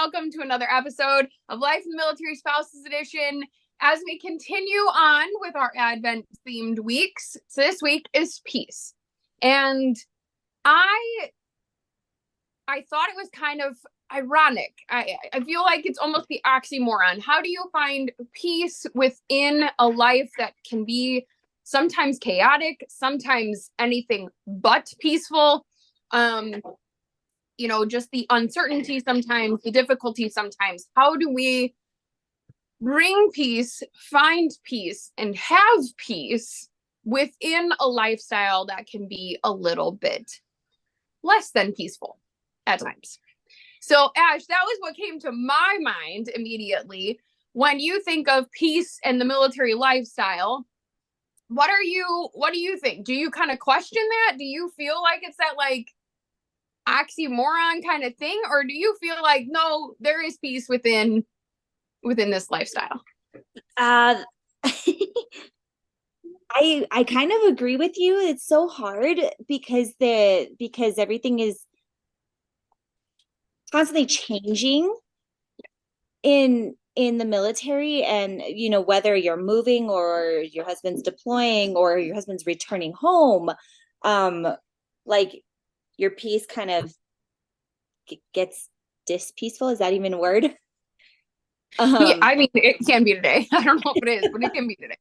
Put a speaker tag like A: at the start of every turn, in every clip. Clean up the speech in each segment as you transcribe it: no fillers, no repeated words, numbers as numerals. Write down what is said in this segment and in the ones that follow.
A: welcome to another episode of Life in the Military Spouses Edition. As we continue on with our Advent themed weeks, so this week is peace. And I thought it was kind of ironic. I feel like it's almost the oxymoron. How do you find peace within a life that can be sometimes chaotic, sometimes anything but peaceful? Just the uncertainty sometimes, the difficulty sometimes. How do we bring peace, find peace, and have peace within a lifestyle that can be a little bit less than peaceful at times? So, Ash, that was what came to my mind immediately when you think of peace and the military lifestyle. What do you think? Do you kind of question that? Do you feel like it's that like oxymoron kind of thing, or do you feel like no, there is peace within this lifestyle?
B: I kind of agree with you. It's so hard because everything is constantly changing in the military, and whether you're moving or your husband's deploying or your husband's returning home, like your peace kind of gets dispeaceful. Is that even a word?
A: Yeah, I mean, it can be today. I don't know if it is, but it can be today.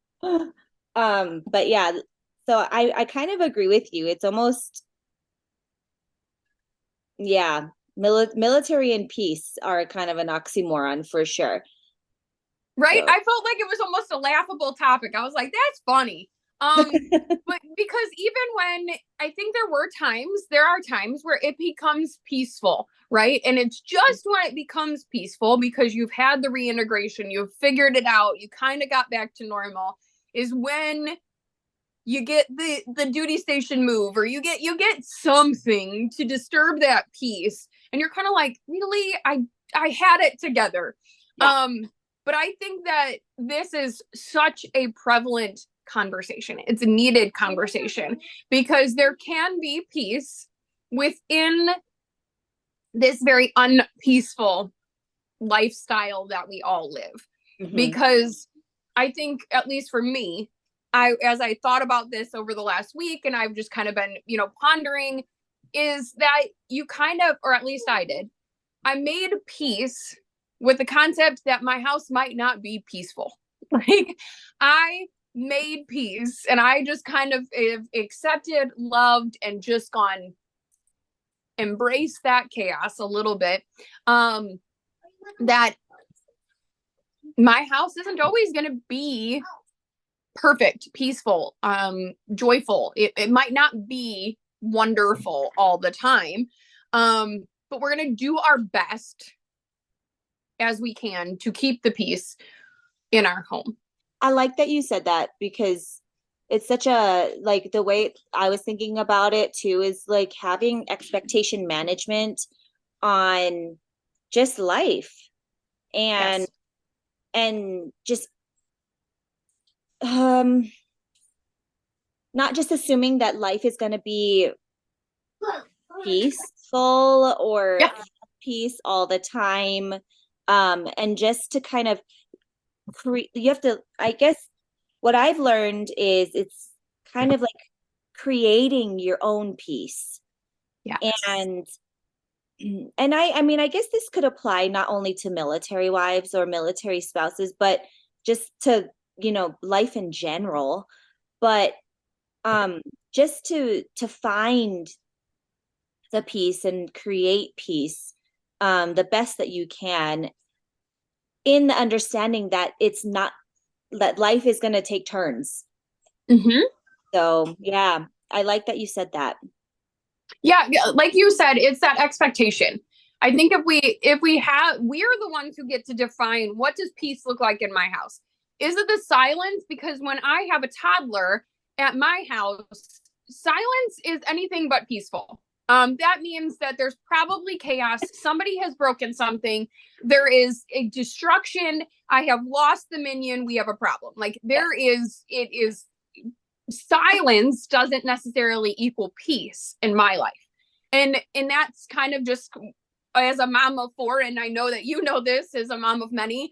B: But yeah, so I kind of agree with you. It's almost, yeah, military and peace are kind of an oxymoron for sure.
A: Right?
B: So.
A: I felt like it was almost a laughable topic. I was like, that's funny. But because even when I think there are times where it becomes peaceful, right? And it's just when it becomes peaceful because you've had the reintegration, you've figured it out, you kind of got back to normal, is when you get the duty station move, or you get something to disturb that peace, and you're kind of like, really, I had it together.
B: Yeah.
A: But I think that this is such a prevalent conversation. It's a needed conversation because there can be peace within this very unpeaceful lifestyle that we all live.
B: Mm-hmm.
A: Because I think, at least for me, as I thought about this over the last week, and I've just kind of been, pondering, is that you kind of, or at least I did, I made peace with the concept that my house might not be peaceful. Like, I made peace, and I just kind of accepted, loved, and just gone embrace that chaos a little bit. That my house isn't always going to be perfect, peaceful, joyful. It might not be wonderful all the time. But we're going to do our best as we can to keep the peace in our home.
B: I like that you said that, because it's such a, like, the way I was thinking about it too is like having expectation management on just life, and
A: Yes.
B: and just not just assuming that life is going to be peaceful or
A: Yeah.
B: peace all the time, and just to kind of you have to, I guess what I've learned is it's kind of like creating your own peace.
A: Yeah.
B: And I mean, I guess this could apply not only to military wives or military spouses, but just to, life in general. But just to find the peace and create peace the best that you can, in the understanding that it's not, that life is going to take turns.
A: Mm-hmm.
B: So yeah, I like that you said that.
A: Yeah, like you said, it's that expectation. I think we're the ones who get to define, what does peace look like in my house? Is it the silence? Because when I have a toddler at my house, silence is anything but peaceful. That means that there's probably chaos. Somebody has broken something. There is a destruction. I have lost the minion. We have a problem. Like, it is silence doesn't necessarily equal peace in my life. And that's kind of just as a mom of four, and I know that you know this as a mom of many,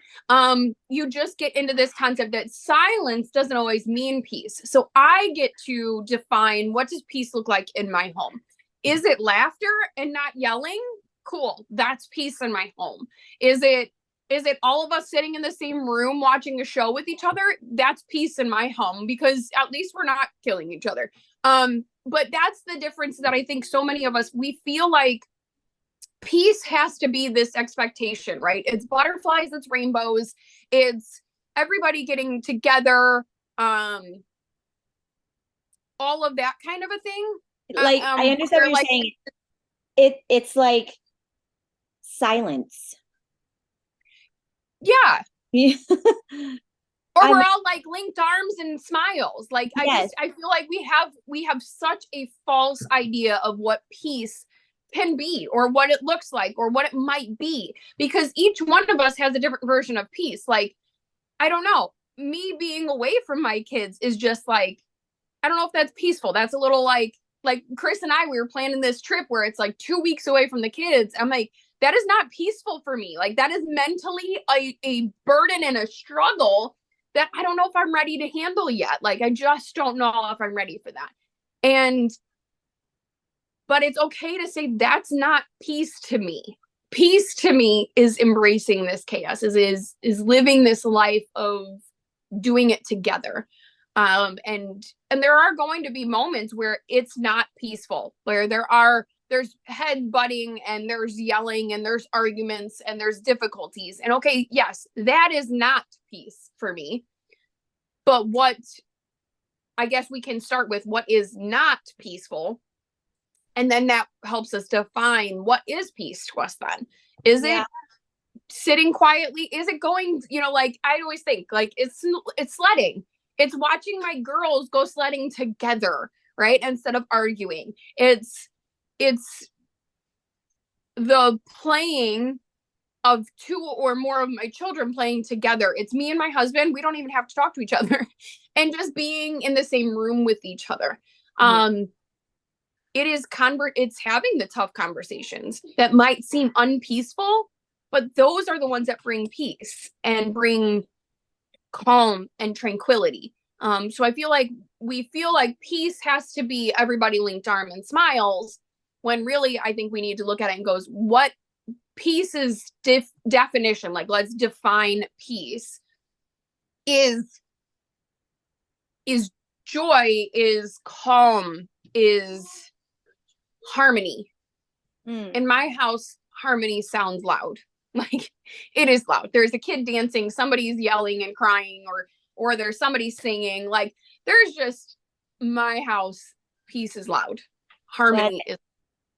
A: you just get into this concept that silence doesn't always mean peace. So I get to define, what does peace look like in my home? Is it laughter and not yelling? Cool. That's peace in my home. Is it all of us sitting in the same room watching a show with each other? That's peace in my home, because at least we're not killing each other. But that's the difference that I think so many of us, we feel like peace has to be this expectation, right? It's butterflies, it's rainbows, it's everybody getting together, all of that kind of a thing.
B: Like, I understand what you're
A: like,
B: saying. It's like silence.
A: yeah. Or
B: I'm-
A: we're all like linked arms and smiles. Like,
B: Yes.
A: I feel like we have such a false idea of what peace can be, or what it looks like, or what it might be, because each one of us has a different version of peace. Like, I don't know, me being away from my kids is just like, I don't know if that's peaceful. That's a little like Chris and I, we were planning this trip where it's like 2 weeks away from the kids. I'm like, that is not peaceful for me. Like, that is mentally a burden and a struggle that I don't know if I'm ready to handle yet. Like, I just don't know if I'm ready for that. But it's okay to say that's not peace to me. Peace to me is embracing this chaos, is living this life of doing it together. And there are going to be moments where it's not peaceful, where there's head butting, and there's yelling, and there's arguments, and there's difficulties. And okay, yes, that is not peace for me. But what, I guess we can start with what is not peaceful. And then that helps us define what is peace to us then. Is it sitting quietly? Is it going, like, I always think like it's sledding. It's watching my girls go sledding together, right? Instead of arguing. It's the playing of two or more of my children playing together. It's me and my husband. We don't even have to talk to each other, and just being in the same room with each other. Mm-hmm. It's having the tough conversations that might seem unpeaceful, but those are the ones that bring peace and bring calm and tranquility. So I feel like we feel like peace has to be everybody linked arm and smiles, when really I think we need to look at it and goes, what peace's definition, like, let's define peace, is joy, is calm, is harmony. In my house, harmony sounds loud. Like, it is loud. There's a kid dancing, somebody's yelling and crying, or there's somebody singing. Like, there's just, my house, peace is loud. Harmony is.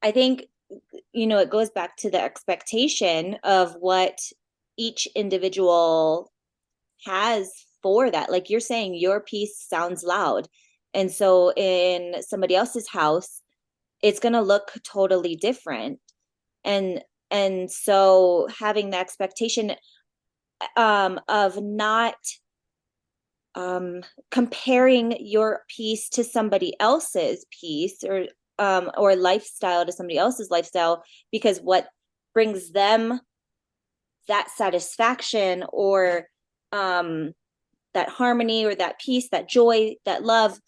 B: I think, it goes back to the expectation of what each individual has for that. Like you're saying, your peace sounds loud. And so in somebody else's house, it's going to look totally different. And so having the expectation of not comparing your peace to somebody else's peace, or lifestyle to somebody else's lifestyle, because what brings them that satisfaction, or that harmony, or that peace, that joy, that love,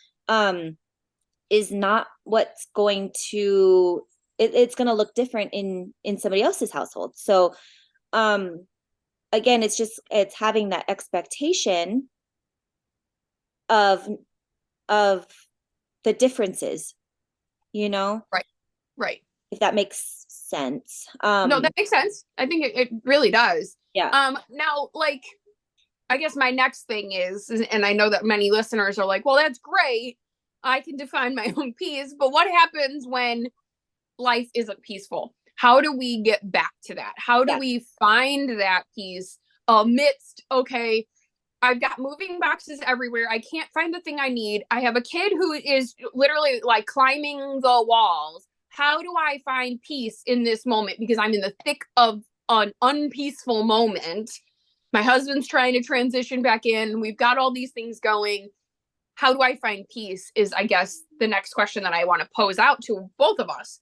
B: is not what's going to, it's going to look different in somebody else's household. So again, it's having that expectation of the differances,
A: right,
B: if that makes sense.
A: No, that makes sense. I think it really does.
B: Yeah.
A: Now, like, I guess my next thing is, and I know that many listeners are like, well, that's great, I can define my own peace, but what happens when life isn't peaceful? How do we get back to that? How do we find that peace amidst, okay, I've got moving boxes everywhere, I can't find the thing I need, I have a kid who is literally like climbing the walls. How do I find peace in this moment? Because I'm in the thick of an unpeaceful moment. My husband's trying to transition back in. We've got all these things going. How do I find peace is, I guess, the next question that I want to pose out to both of us.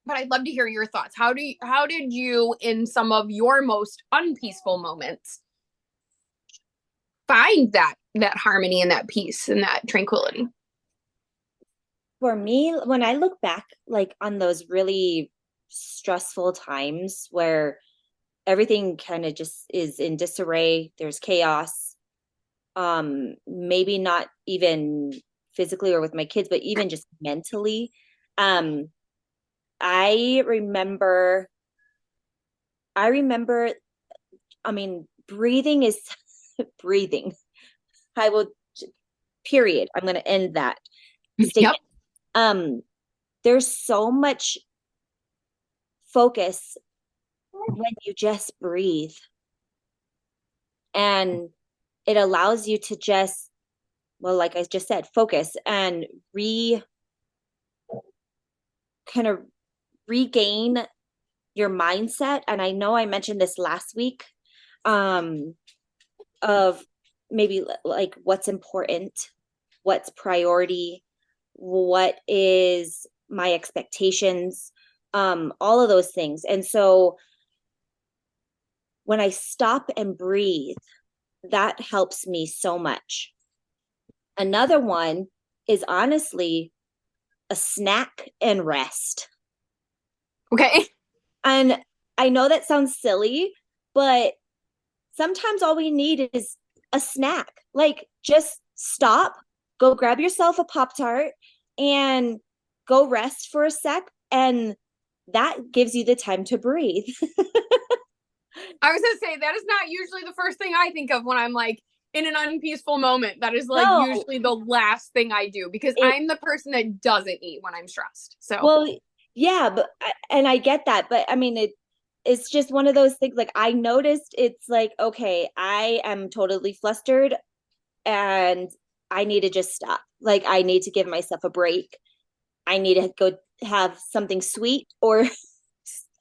A: but I'd love to hear your thoughts. How did you, in some of your most unpeaceful moments, find that harmony and that peace and that tranquility?
B: For me, when I look back like on those really stressful times where everything kind of just is in disarray, there's chaos, maybe not even physically or with my kids, but even just mentally. Um, I remember, I remember, I mean, breathing is breathing. I will, period. I'm going to end that
A: Yep.
B: statement. There's so much focus when you just breathe, and it allows you to just, well, like I just said, focus and kind of regain your mindset. And I know I mentioned this last week, of maybe like what's important, what's priority, what is my expectations, all of those things. And so when I stop and breathe, that helps me so much. Another one is honestly a snack and rest.
A: Okay.
B: And I know that sounds silly, but sometimes all we need is a snack. Like just stop, go grab yourself a Pop Tart and go rest for a sec. And that gives you the time to breathe.
A: I was gonna say that is not usually the first thing I think of when I'm like in an unpeaceful moment. That is like
B: No,
A: usually the last thing I do because
B: it,
A: I'm the person that doesn't eat when I'm stressed. So
B: well, yeah, and I get that, but I mean, it's just one of those things. Like I noticed it's like, okay, I am totally flustered and I need to just stop. Like I need to give myself a break. I need to go have something sweet or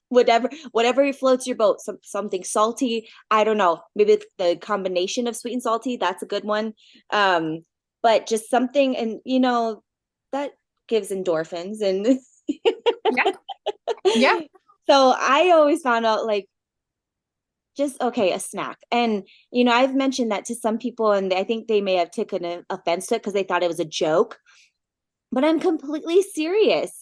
B: whatever floats your boat, something salty. I don't know, maybe the combination of sweet and salty, that's a good one. But just something, and that gives endorphins. And
A: yeah, yeah.
B: so I always found out like just okay, a snack. And I've mentioned that to some people and I think they may have taken offense to it because they thought it was a joke, but I'm completely serious.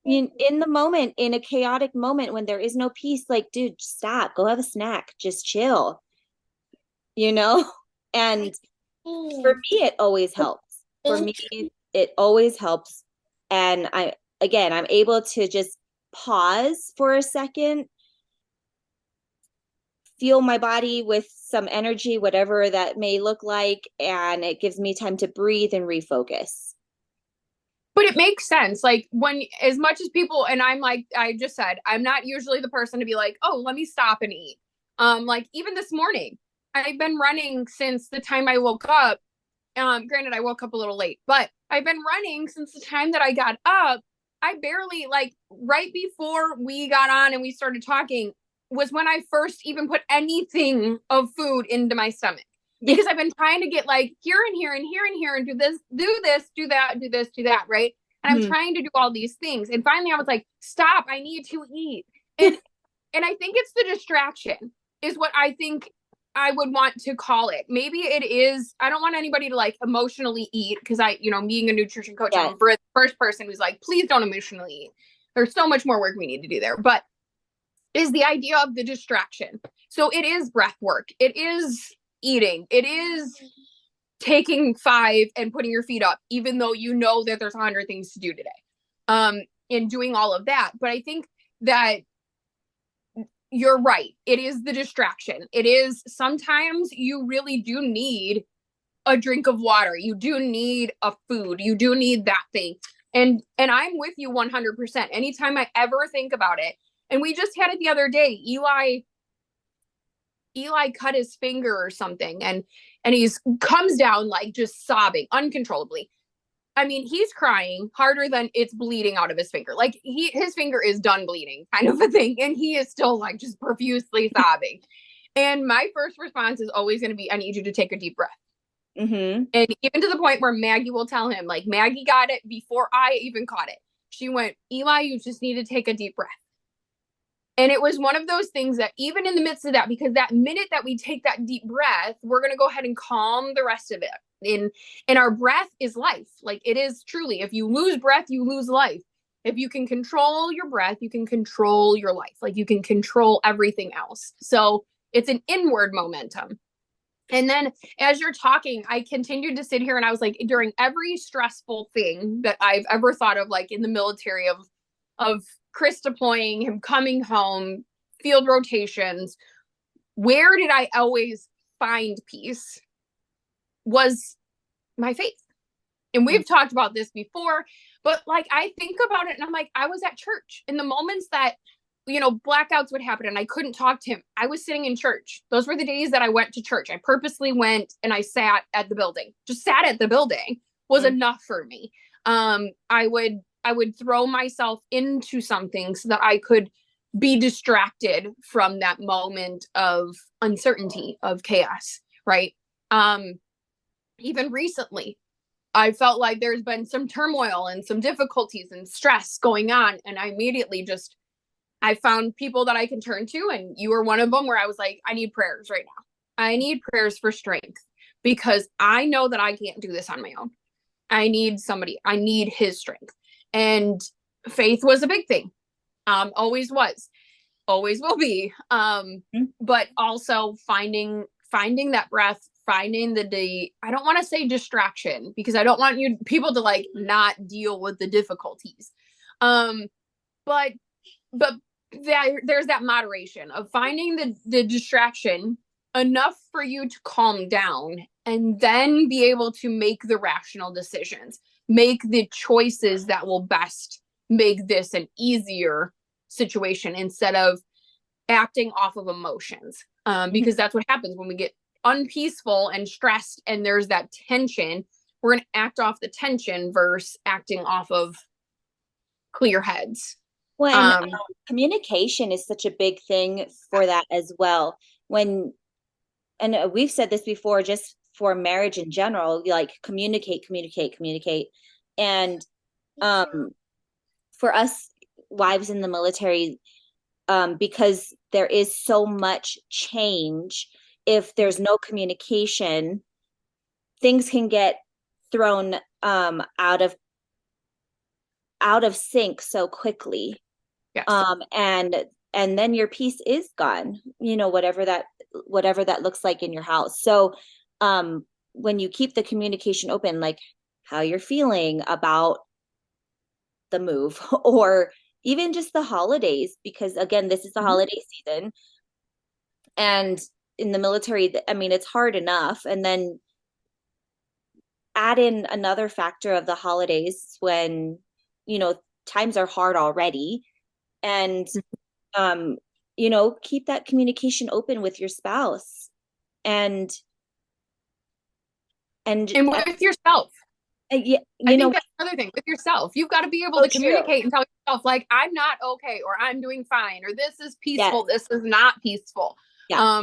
B: In the moment, in a chaotic moment when there is no peace, like, dude, stop, go have a snack, just chill, you know? And for me, it always helps. For me, it always helps. And I'm able to just pause for a second, feel my body with some energy, whatever that may look like, and it gives me time to breathe and refocus.
A: But it makes sense. Like when, as much as people, and I'm like, I just said, I'm not usually the person to be like, oh, let me stop and eat. Like even this morning, I've been running since the time I woke up. Granted, I woke up a little late, but I've been running since the time that I got up. I barely, like, right before we got on and we started talking was when I first even put anything of food into my stomach because I've been trying to get like here and here and here and here and do this, do that, do this, do that, right? And I'm trying to do all these things. And finally I was like, stop, I need to eat. And and I think it's the distraction is what I think I would want to call it. Maybe it is, I don't want anybody to like emotionally eat because being a nutrition coach,
B: Yes.
A: I'm the first person who's like, please don't emotionally eat. There's so much more work we need to do there. But is the idea of the distraction. So it is breath work. It is eating. It is taking 5 and putting your feet up, even though you know that there's 100 things to do today. And doing all of that. But I think that you're right. It is the distraction. It is sometimes you really do need a drink of water. You do need a food. You do need that thing. And I'm with you 100%. Anytime I ever think about it, and we just had it the other day, Eli cut his finger or something and he's comes down like just sobbing uncontrollably. I mean, he's crying harder than it's bleeding out of his finger. Like his finger is done bleeding kind of a thing. And he is still like just profusely sobbing. And my first response is always going to be, I need you to take a deep breath.
B: Mm-hmm.
A: And even to the point where Maggie will tell him, like, Maggie got it before I even caught it. She went, Eli, you just need to take a deep breath. And it was one of those things that even in the midst of that, because that minute that we take that deep breath, we're going to go ahead and calm the rest of it. And our breath is life. Like it is truly, if you lose breath, you lose life. If you can control your breath, you can control your life. Like you can control everything else. So it's an inward momentum. And then as you're talking, I continued to sit here and I was like, during every stressful thing that I've ever thought of, like in the military of Chris deploying, him coming home, field rotations, where did I always find peace was my faith. And we've talked about this before, but like I think about it and I'm like, I was at church in the moments that, blackouts would happen and I couldn't talk to him. I was sitting in church. Those were the days that I went to church. I purposely went and I sat at the building. Just sat at the building was enough for me. I would throw myself into something so that I could be distracted from that moment of uncertainty, of chaos, right? Even recently, I felt like there's been some turmoil and some difficulties and stress going on. And I immediately I found people that I can turn to. And you were one of them where I was like, I need prayers right now. I need prayers for strength because I know that I can't do this on my own. I need somebody. I need his strength. And faith was a big thing. Always was, always will be. But also finding that breath, finding I don't want to say distraction because I don't want people to like not deal with the difficulties. But there's that moderation of finding the distraction enough for you to calm down and then be able to make the rational decisions, make the choices that will best make this an easier situation instead of acting off of emotions. Because that's what happens when we get unpeaceful and stressed and there's that tension. We're going to act off the tension versus acting off of clear heads.
B: Well, and communication is such a big thing for that as well. And we've said this before, just for marriage in general, like communicate. And for us wives in the military, because there is so much change, if there's no communication, things can get thrown out of sync so quickly.
A: Yes.
B: And then your peace is gone, whatever that looks like in your house. So when you keep the communication open, like how you're feeling about the move or even just the holidays, because again, this is the holiday season. And in the military, I mean, it's hard enough. And then add in another factor of the holidays when, times are hard already. And, keep that communication open with your spouse and
A: with yourself.
B: Yeah,
A: I think that's another thing with yourself. You've got to be able to communicate and tell yourself, like, I'm not okay, or I'm doing fine, or this is peaceful. Yes. This is not peaceful. Yeah.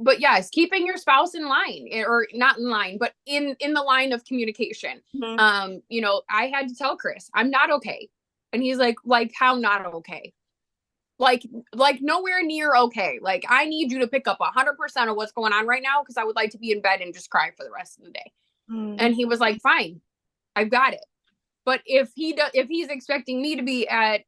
A: But yes, keeping your spouse in line, or not in line, but in the line of communication. I had to tell Chris, I'm not okay. And he's like, how not okay? Like nowhere near okay. Like, I need you to pick up 100% of what's going on right now, because I would like to be in bed and just cry for the rest of the day. And he was like, fine, I've got it. But if he's expecting me to be at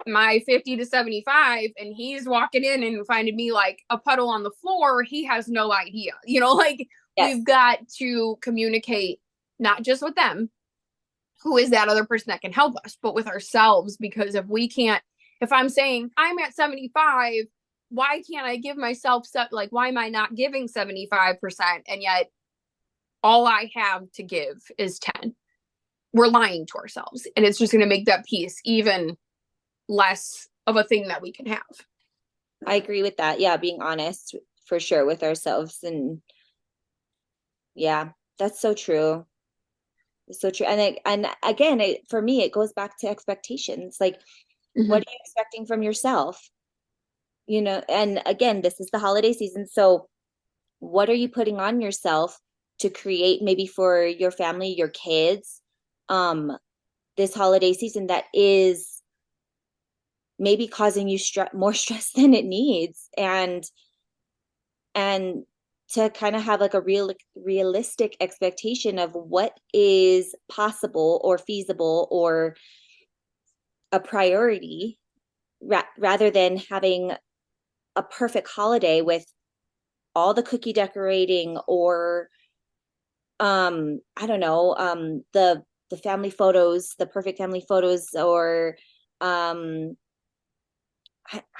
A: my 50 to 75 and he's walking in and finding me like a puddle on the floor, he has no idea. Yes. We've got to communicate, not just with them, who is that other person that can help us, but with ourselves. Because if I'm saying I'm at 75, why can't I give myself why am I not giving 75%? And yet all I have to give is 10. We're lying to ourselves, and it's just going to make that peace even less of a thing that we can have.
B: I agree with that. Yeah, being honest for sure with ourselves. And yeah, that's so true. It's so true. And again, for me, it goes back to expectations. Like, what are you expecting from yourself? And again, this is the holiday season. So what are you putting on yourself to create maybe for your family, your kids, this holiday season that is maybe causing you more stress than it needs, and to kind of have like a realistic expectation of what is possible or feasible or a priority, rather than having a perfect holiday with all the cookie decorating, or I don't know, the family photos, the perfect family photos, or um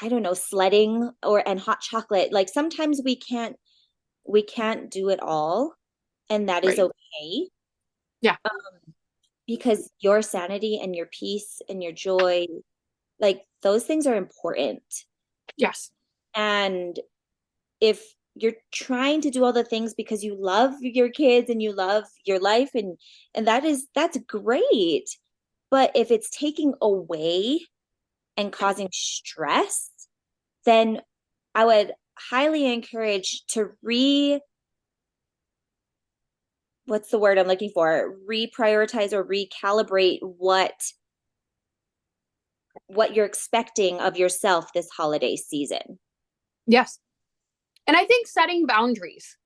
B: I don't know, sledding or and hot chocolate. Like sometimes we can't do it all, and that is
A: Right.
B: okay.
A: Yeah.
B: Because your sanity and your peace and your joy, like those things are important.
A: Yes.
B: And if you're trying to do all the things because you love your kids and you love your life, and that's great. But if it's taking away and causing stress, then I would highly encourage to what's the word I'm looking for? Reprioritize or recalibrate what you're expecting of yourself this holiday season.
A: Yes. And I think setting boundaries,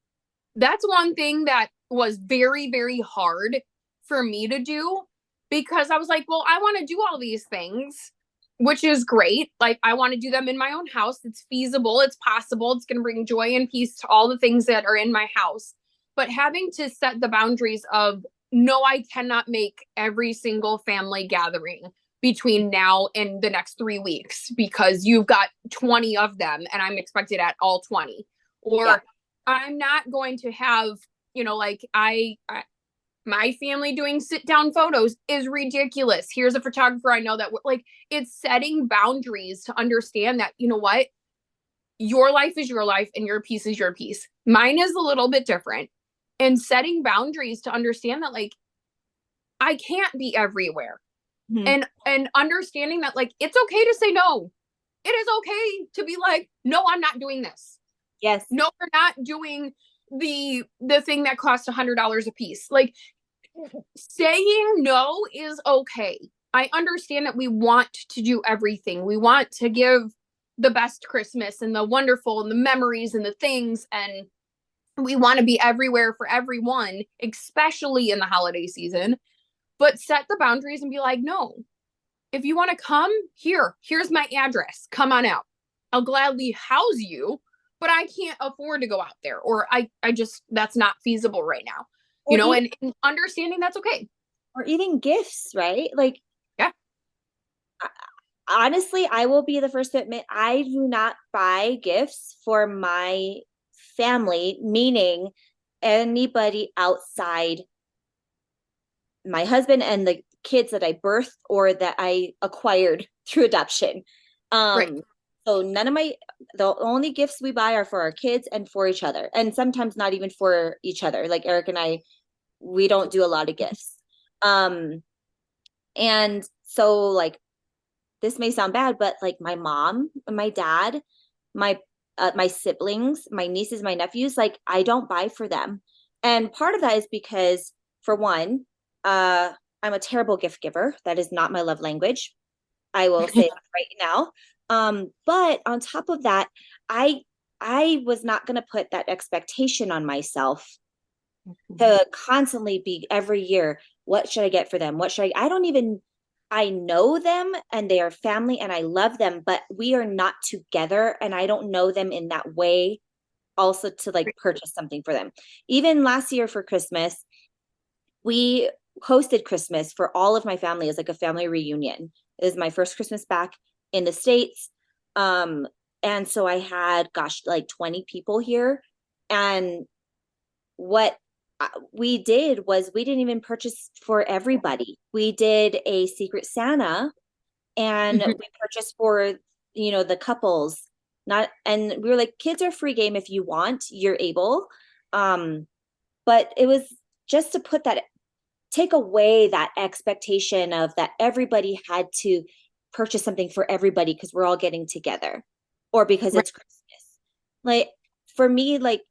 A: that's one thing that was very, very hard for me to do, because I was like, well, I want to do all these things, which is great. Like, I want to do them in my own house. It's feasible, it's possible, it's going to bring joy and peace to all the things that are in my house. But having to set the boundaries of, no, I cannot make every single family gathering between now and the next 3 weeks because you've got 20 of them and I'm expected at all 20.
B: Yeah.
A: Or I'm not going to have, like my family doing sit down photos is ridiculous. Here's a photographer I know that, like, it's setting boundaries to understand that, what, your life is your life and your piece is your piece. Mine is a little bit different. And setting boundaries to understand that, like, I can't be everywhere.
B: Mhm.
A: And understanding that, like, it's okay to say no. It is okay to be like, no, I'm not doing this.
B: Yes.
A: No, we're not doing the thing that costs $100 a piece. Like, saying no is okay. I understand that we want to do everything. We want to give the best Christmas and the wonderful and the memories and the things, and we want to be everywhere for everyone, especially in the holiday season. But set the boundaries and be like, no, if you want to come here, here's my address. Come on out. I'll gladly house you, but I can't afford to go out there, or I just, that's not feasible right now.
B: Or even,
A: And understanding that's okay.
B: or even gifts, right? Like,
A: Yeah.
B: honestly, I will be the first to admit I do not buy gifts for my family, meaning anybody outside my husband and the kids that I birthed or that I acquired through adoption.
A: Right.
B: So the only gifts we buy are for our kids and for each other. And sometimes not even for each other. Like Eric and I, we don't do a lot of gifts. And so like, this may sound bad, but like my mom, my dad, my my siblings, my nieces, my nephews, like I don't buy for them. And part of that is because, for one, I'm a terrible gift giver. That is not my love language. I will say that right now. But on top of that, I I was not going to put that expectation on myself to constantly be every year, what should I get for them? What should I don't even I know them and they are family and I love them, but we are not together and I don't know them in that way also to like purchase something for them. Even last year for Christmas, we hosted Christmas for all of my family as like a family reunion. It was my first Christmas back in the States. Um, and so I had, gosh, like 20 people here. And what we did was we didn't even purchase for everybody. We did a Secret Santa and we purchased for, the couples. Not, and we were like, kids are free game if you want, you're able. Um, but it was just to take away that expectation of that everybody had to purchase something for everybody because we're all getting together or because
A: Right.
B: it's Christmas. Like for me, like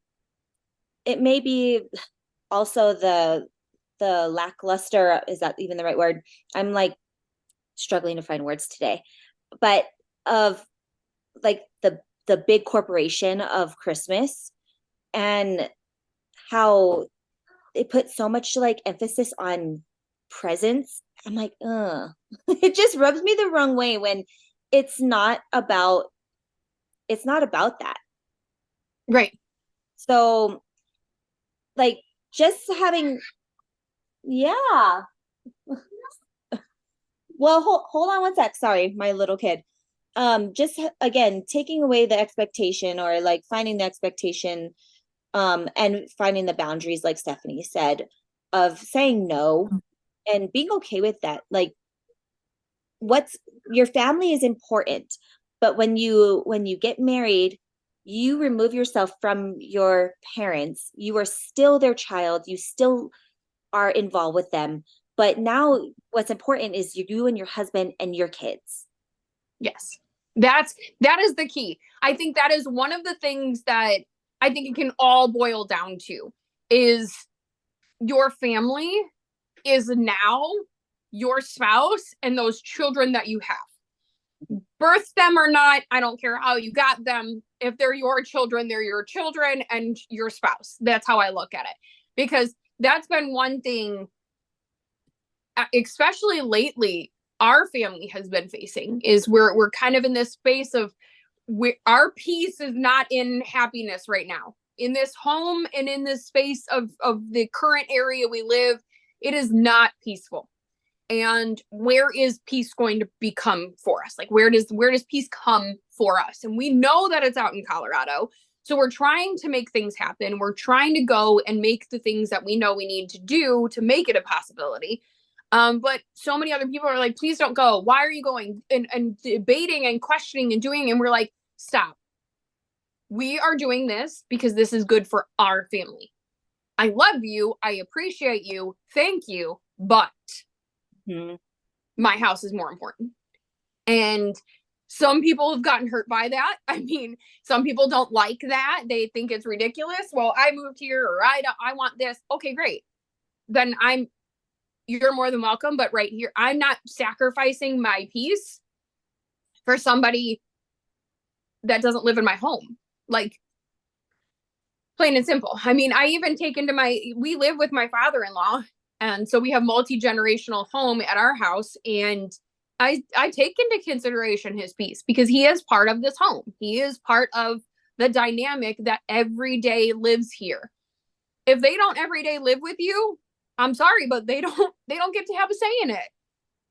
B: it may be also the lackluster, is that even the right word? I'm like struggling to find words today, but of like the big corporation of Christmas, and how they put so much like emphasis on presents. I'm like, it just rubs me the wrong way when it's not about that.
A: Right.
B: So like just having, yeah. Well, hold on one sec. Sorry, my little kid. Just again, taking away the expectation, or like finding the expectation, and finding the boundaries, like Stephanie said, of saying no and being okay with that. Like, what's your family is important, but when you get married, you remove yourself from your parents. You are still their child. You still are involved with them. But now what's important is you and your husband and your kids.
A: Yes. That is the key. I think that is one of the things that I think it can all boil down to is your family is now your spouse and those children that you have. Birth them or not, I don't care how you got them. If they're your children, they're your children and your spouse. That's how I look at it. Because that's been one thing, especially lately, our family has been facing, is we're kind of in this space of our peace is not in happiness right now in this home and in this space of the current area we live. It is not peaceful. And where is peace going to become for us? Like where does peace come for us? And we know that it's out in Colorado. So we're trying to make things happen. We're trying to go and make the things that we know we need to do to make it a possibility. But so many other people are like, please don't go. Why are you going? And debating and questioning and doing. And we're like, stop. We are doing this because this is good for our family. I love you. I appreciate you. Thank you. But my house is more important. And some people have gotten hurt by that. I mean, some people don't like that. They think it's ridiculous. Well, I moved here, or I want this. Okay, great. Then you're more than welcome. But right here, I'm not sacrificing my peace for somebody that doesn't live in my home. Like, plain and simple. I mean, I even we live with my father-in-law. And so we have multi-generational home at our house. And I take into consideration his peace because he is part of this home. He is part of the dynamic that every day lives here. If they don't every day live with you, I'm sorry, but they don't get to have a say in it.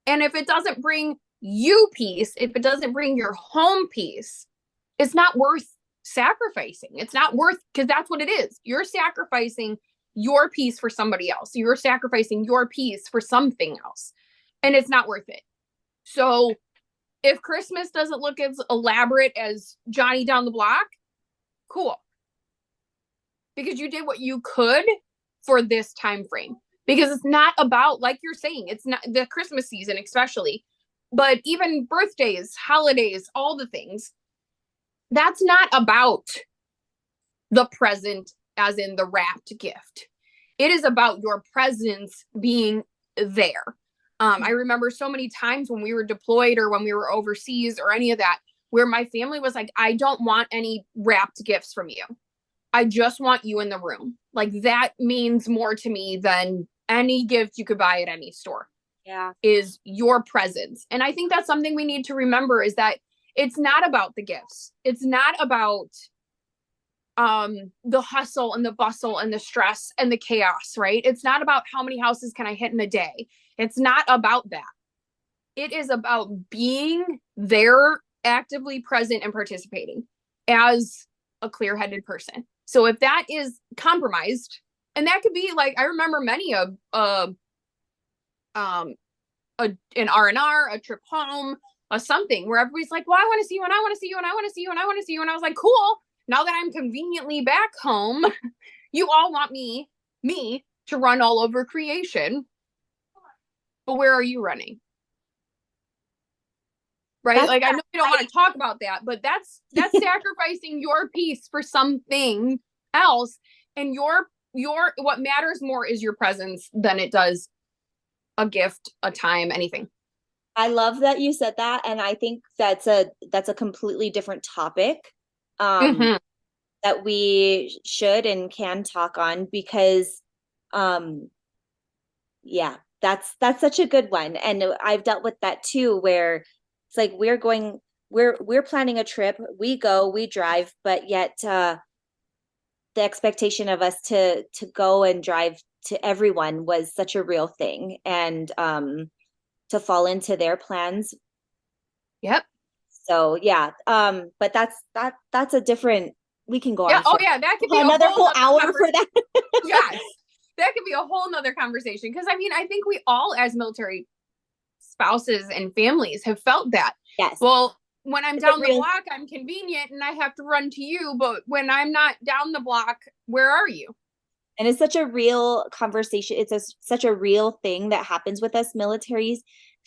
A: And if it doesn't bring you peace, if it doesn't bring your home peace, it's not worth sacrificing. It's not worth, because that's what it is. You're sacrificing your peace for somebody else. You're sacrificing your peace for something else. And it's not worth it. So if Christmas doesn't look as elaborate as Johnny down the block, cool. Because you did what you could for this time frame. Because it's not about, like you're saying, it's not the Christmas season especially, but even birthdays, holidays, all the things. That's not about the present as in the wrapped gift. It is about your presence being there. I remember so many times when we were deployed or when we were overseas or any of that, where my family was like, I don't want any wrapped gifts from you. I just want you in the room. Like that means more to me than any gift you could buy at any store.
B: Yeah.
A: Is your presence. And I think that's something we need to remember, is that it's not about the gifts. It's not about the hustle and the bustle and the stress and the chaos, right? It's not about how many houses can I hit in a day. It's not about that. It is about being there, actively present and participating as a clear-headed person. So if that is compromised, and that could be like, I remember many of an R&R, a trip home, a something where everybody's like, well, I want to see you and I want to see you and I want to see you and I want to see you. And I was like, cool. Now that I'm conveniently back home, you all want me to run all over creation. But where are you running? Right? Like, I know you don't want to talk about that, but that's sacrificing your peace for something else. And your what matters more is your presence than it does a gift, a time, anything.
B: I love that you said that, and I think that's a completely different topic um
A: Hmm.
B: that we should and can talk on because um yeah, that's such a good one. And I've dealt with that too, where it's like we're planning a trip, we go, we drive, but yet the expectation of us to go and drive to everyone was such a real thing. And to fall into their plans.
A: Yep.
B: So yeah, but that's a different, we can go
A: Yeah.
B: on
A: Oh
B: for
A: yeah, that could be a
B: another
A: whole
B: whole
A: nother
B: hour for
A: conversation.
B: that.
A: Yes. That could be a whole nother conversation. Because I mean, I think we all as military spouses and families have felt that.
B: Yes,
A: Well, when I'm
B: it's a
A: down the
B: real,
A: block, I'm convenient and I have to run to you. But when I'm not down the block, where are you?
B: and it's such a real conversation. It's such a real thing that happens with us militaries,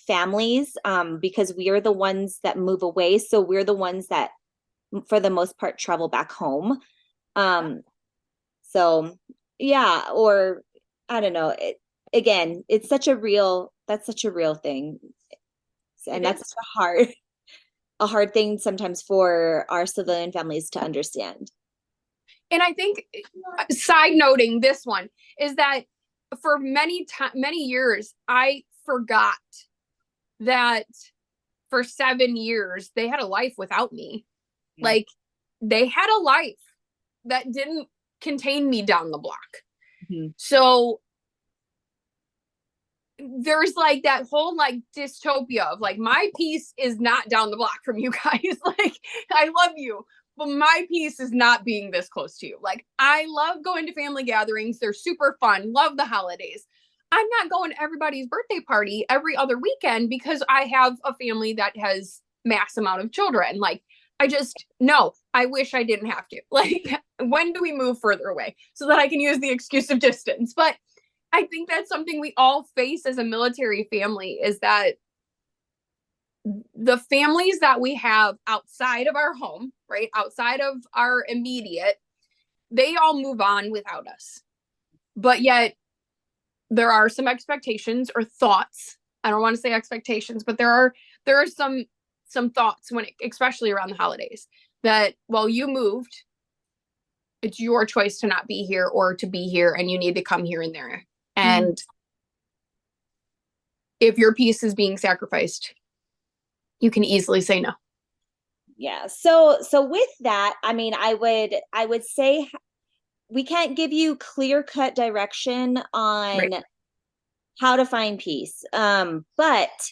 B: families, because we are the ones that move away. So we're the ones that, for the most part, travel back home. Um, so yeah, or I don't know. Again, it's such a real, that's such a real thing.
A: It
B: And
A: is.
B: that's such a hard thing sometimes for our civilian families to understand.
A: And I think, side noting this one is that for many years, I forgot that for 7 years they had a life without me.
B: Yeah.
A: Like they had a life that didn't contain me down the block.
B: Mhm.
A: So there's like that whole like dystopia of like my peace is not down the block from you guys. Like I love you, but my peace is not being this close to you. Like I love going to family gatherings. They're super fun. Love the holidays. I'm not going to everybody's birthday party every other weekend because I have a family that has mass amount of children. Like I just no, I wish I didn't have to. Like when do we move further away so that I can use the excuse of distance? But I think that's something we all face as a military family is that the families that we have outside of our home, right? Outside of our immediate, they all move on without us. But yet there are some expectations or thoughts. I don't want to say expectations, but there are some thoughts when especially around the holidays that well you moved, it's your choice to not be here or to be here and you need to come here and there.
B: Mhm.
A: And if your peace is being sacrificed, you can easily say no.
B: Yeah. So with that, I mean, I would say we can't give you clear cut direction on
A: Right.
B: how to find peace. But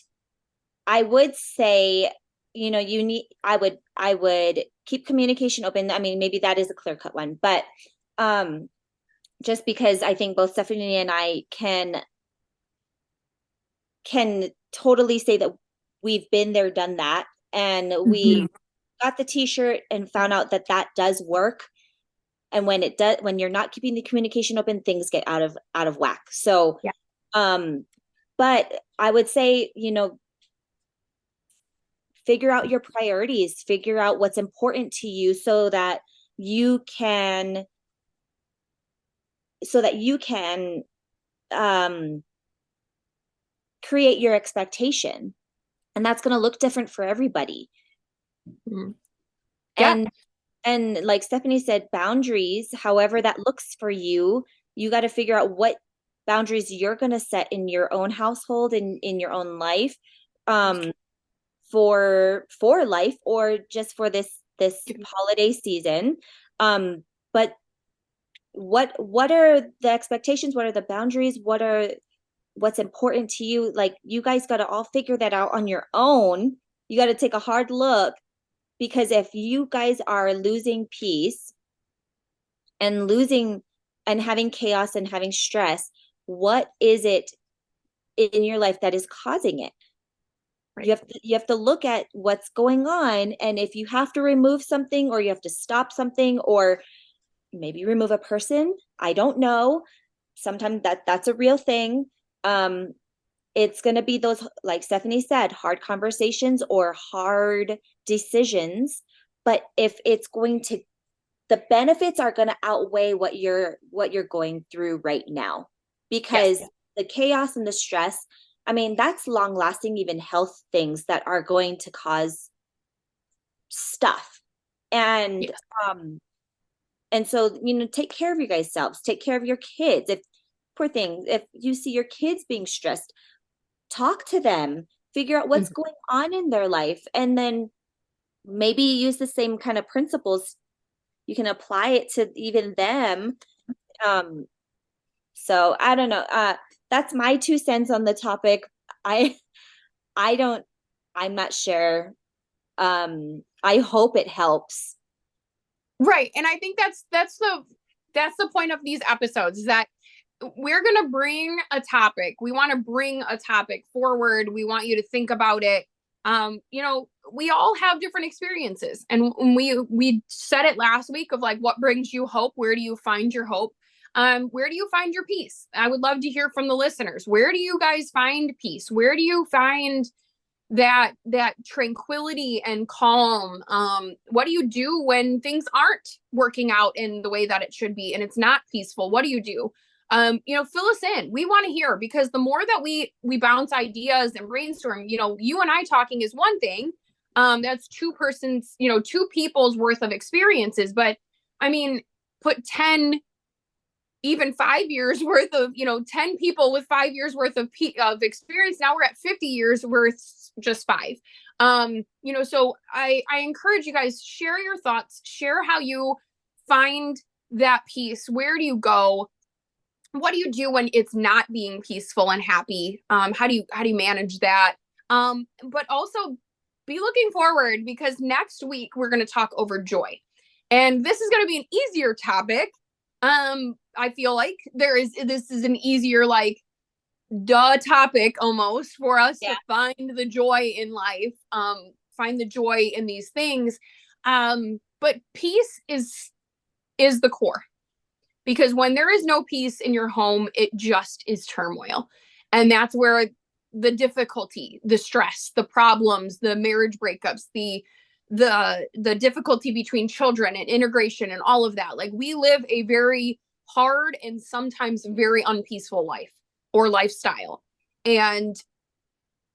B: I would say, I would keep communication open. I mean, maybe that is a clear cut one, but um, just because I think both Stephanie and I can totally say that we've been there, done that, and we got the t-shirt and found out that that does work. And when it does, when you're not keeping the communication open, things get out of whack. So,
A: Yeah.
B: um, but I would say, figure out your priorities, figure out what's important to you you can so that you can um create your expectation. And that's going to look different for everybody.
A: Mhm. Yeah.
B: And like Stephanie said, boundaries, however that looks for you, you got to figure out what boundaries you're going to set in your own household and in your own life, um, for life or just for this holiday season. But what are the expectations? What are the boundaries? What's important to you? Like you guys got to all figure that out on your own. You got to take a hard look, because if you guys are losing peace and losing and having chaos and having stress, what is it in your life that is causing it?
A: Right.
B: You have to look at what's going on, and if you have to remove something or you have to stop something or maybe remove a person, I don't know. Sometimes that's a real thing. Um, it's going to be those, like Stephanie said, hard conversations or hard decisions. But if it's going to the benefits are going to outweigh what you're going through right now, because the chaos and the stress, I mean, that's long lasting, even health things that are going to cause stuff. And
A: Yes.
B: and so, take care of your guys' selves, take care of your kids. If poor things, if you see your kids being stressed, talk to them, figure out what's
A: Mhm.
B: going on in their life, and then maybe use the same kind of principles. You can apply it to even them. Um, so I don't know. That's my 2 cents on the topic. I I don't I'm not sure. I hope it helps.
A: Right. And I think that's the point of these episodes, is that we're going to bring a topic. We want to bring a topic forward. We want you to think about it. We all have different experiences, and we said it last week of like, what brings you hope? Where do you find your hope? Where do you find your peace? I would love to hear from the listeners. Where do you guys find peace? Where do you find that tranquility and calm? What do you do when things aren't working out in the way that it should be and it's not peaceful? What do you do? Fill us in. We want to hear, because the more that we bounce ideas and brainstorm, you and I talking is one thing. That's two people's worth of experiences. But I mean, put 10, even 5 years worth of, 10 people with 5 years worth of experience. Now we're at 50 years worth, just five. So I encourage you guys, share your thoughts, share how you find that peace. Where do you go? What do you do when it's not being peaceful and happy? How do you manage that? But also be looking forward, because next week we're going to talk over joy. And this is going to be an easier topic. I feel like this is an easier, like, duh topic almost for us to find the joy in life, find the joy in these things. But peace is the core, because when there is no peace in your home, it just is turmoil. And that's where the difficulty, the stress, the problems, the marriage breakups, the difficulty between children and integration and all of that. Like, we live a very hard and sometimes very unpeaceful life or lifestyle. And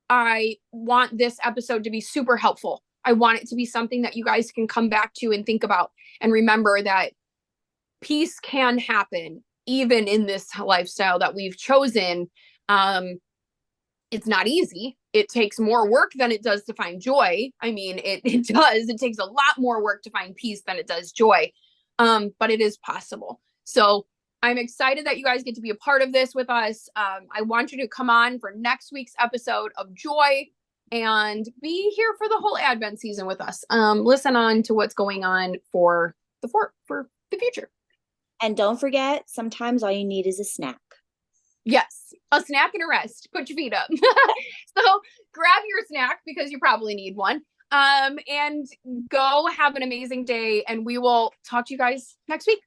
A: I want this episode to be super helpful. I want it to be something that you guys can come back to and think about and remember that peace can happen even in this lifestyle that we've chosen. It's not easy. It takes more work than it does to find joy. I mean, it does. It takes a lot more work to find peace than it does joy. But it is possible. So I'm excited that you guys get to be a part of this with us. I want you to come on for next week's episode of Joy and be here for the whole Advent season with us. Listen on to what's going on for the future.
B: And don't forget, sometimes all you need is a snack.
A: Yes, a snack and a rest. Put your feet up. So grab your snack, because you probably need one. And go have an amazing day. And we will talk to you guys next week.